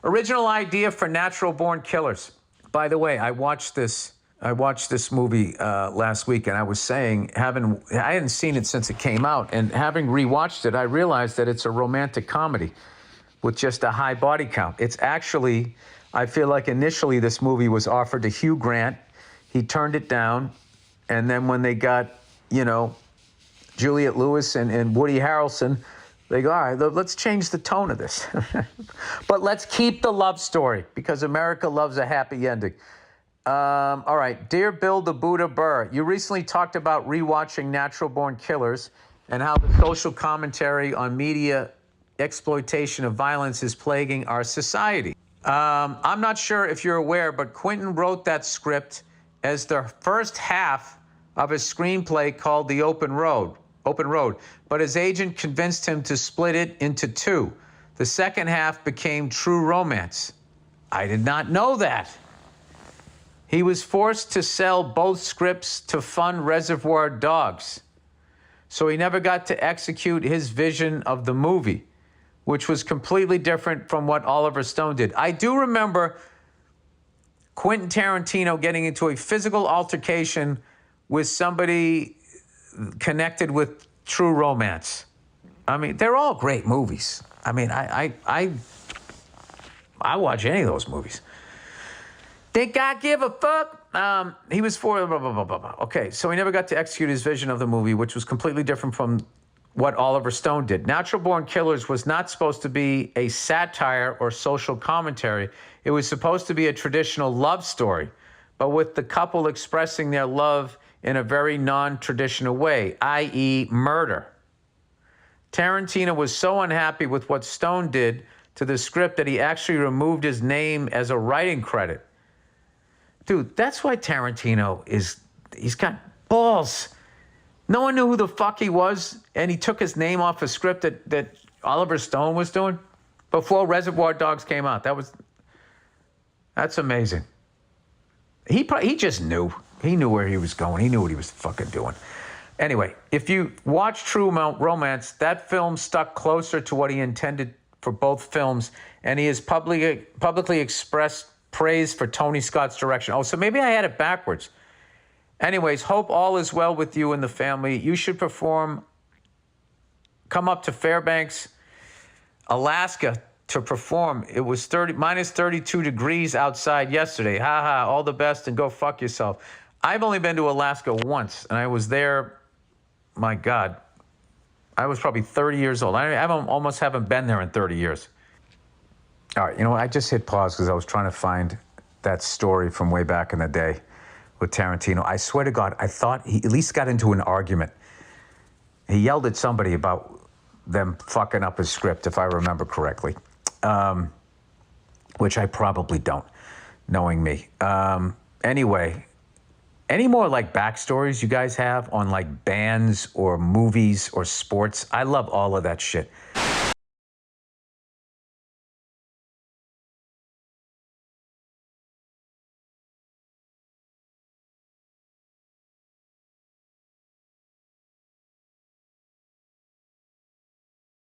Original idea for Natural Born Killers. By the way, I watched this movie last week, and I was saying, I hadn't seen it since it came out, and having rewatched it, I realized that it's a romantic comedy with just a high body count. It's actually, I feel like initially this movie was offered to Hugh Grant. He turned it down, and then when they got, Juliette Lewis and Woody Harrelson, they go, all right, let's change the tone of this. But let's keep the love story, because America loves a happy ending. All right, Dear Bill the Buddha Burr, you recently talked about rewatching Natural Born Killers and how the social commentary on media exploitation of violence is plaguing our society. I'm not sure if you're aware, but Quentin wrote that script as the first half of a screenplay called The Open Road, but his agent convinced him to split it into two. The second half became True Romance. I did not know that. He was forced to sell both scripts to fund Reservoir Dogs, so he never got to execute his vision of the movie, which was completely different from what Oliver Stone did. I do remember Quentin Tarantino getting into a physical altercation with somebody connected with True Romance. I mean, they're all great movies. I mean, I watch any of those movies. Think I give a fuck? He was for blah, blah, blah, blah, blah. Okay, so he never got to execute his vision of the movie, which was completely different from what Oliver Stone did. Natural Born Killers was not supposed to be a satire or social commentary. It was supposed to be a traditional love story, but with the couple expressing their love in a very non-traditional way, i.e. murder. Tarantino was so unhappy with what Stone did to the script that he actually removed his name as a writing credit. Dude, that's why Tarantino he's got balls. No one knew who the fuck he was, and he took his name off a script that Oliver Stone was doing before Reservoir Dogs came out. That's amazing. He just knew. He knew where he was going. He knew what he was fucking doing. Anyway, if you watch True Romance, that film stuck closer to what he intended for both films, and he has publicly expressed praise for Tony Scott's direction. Oh, so maybe I had it backwards. Anyways, hope all is well with you and the family. You should come up to Fairbanks, Alaska to perform. It was minus 32 degrees outside yesterday. Ha ha, all the best and go fuck yourself. I've only been to Alaska once, and I was there, my God, I was probably 30 years old. I almost haven't been there in 30 years. All right, I just hit pause because I was trying to find that story from way back in the day with Tarantino. I swear to God, I thought he at least got into an argument. He yelled at somebody about them fucking up his script, if I remember correctly, which I probably don't, knowing me. Anyway, any more like backstories you guys have on like bands or movies or sports? I love all of that shit.